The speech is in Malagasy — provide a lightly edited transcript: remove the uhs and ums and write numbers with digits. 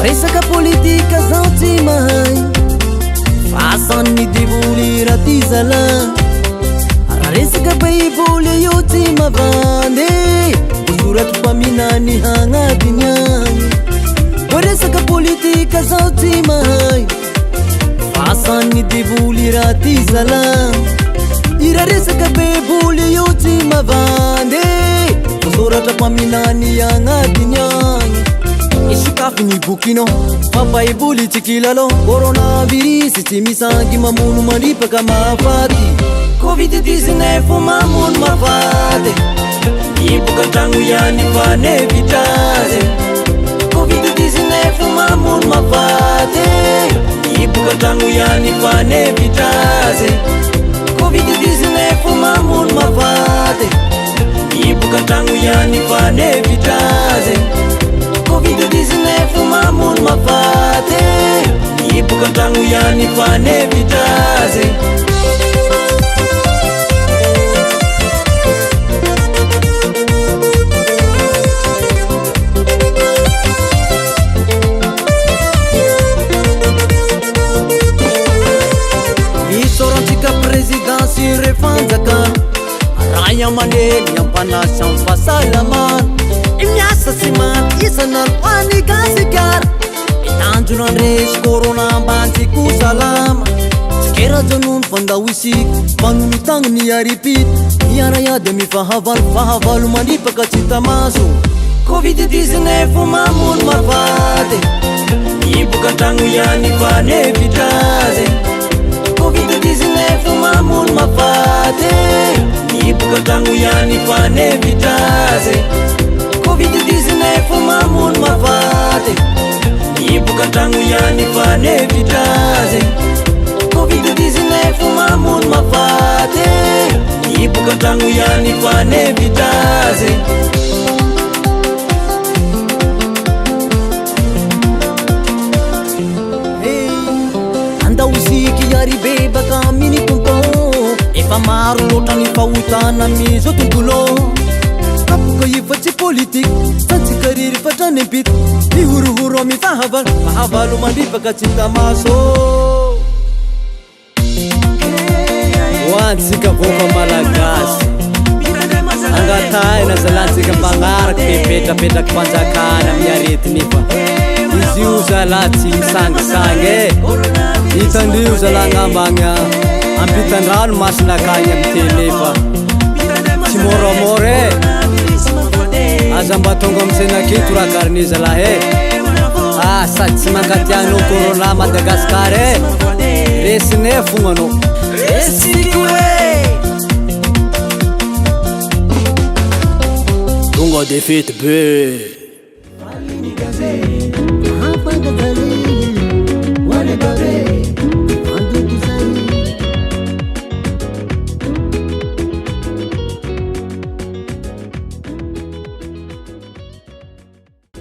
Resaka politika zao tsy mahay fasan'ny devoly raha ty zala raha resaka baiboly io tsy mavandy vosoratra mpaminany hagnadiny agny ho resaka politika zao tsy mahay fasan'ny devoly raha ty zala ira resaka baiboly io tsy mavandy vosoratra mpaminany hagnadiny agny isukafiny bukino mabaiboly tsy kilalo coronavirus tsy misangy mamono manipaka mahafaty covid-19 mamono mafaty iboka tragno ihany fanevitazy covid-19 mamono mafaty iboka tragno ihany fanevitazy covid-19 mamono mafaty iboka tragno ihany fanevitazy covid-19 mamono mafaty iboka tragno ihany fanevitazy misorantsika présidency refanjaka raha amaneny ampanasa amin'ny fahasalamana imiasa sy many isanandro hoany gasikara itanjona andresy corona ambantsiko salama tsikera janono fandao isika manono tagny ny aripita miarayady mifahavalo manipaka tsy tamaso covid-19 mamono mafaty iboka tragno ihany fanevitazy covid-19 mamono mafaty iboka tragno ihany fanevitazy covid-19 mamono mafaty iboka tragno ihany fanevitazy covid-19 mamono mafaty iboka tragno ihany fanevitazy andao isiky iaribe baka amin'ny tonton efa maro loatra ny fahotana mizao tontolo apoka ifatsy politique santsika riry fatrany impita mihorohoro amy fahavalo mandripaka tsy tamaso hoantsika voka malagasy angataina zalantsika mpanaraky mipetrapetraky fanjakana amin'ny aretiny fa izy io zala tsy misangisangy hitandrio zala ngambagna ampitandrano masinakagny amy tele fa tsy moramora aza mba tonga amsenaketo raha karine zalahy sady tsy mankatianao corona Madagasikara resine fognanao resiko tonga de fety be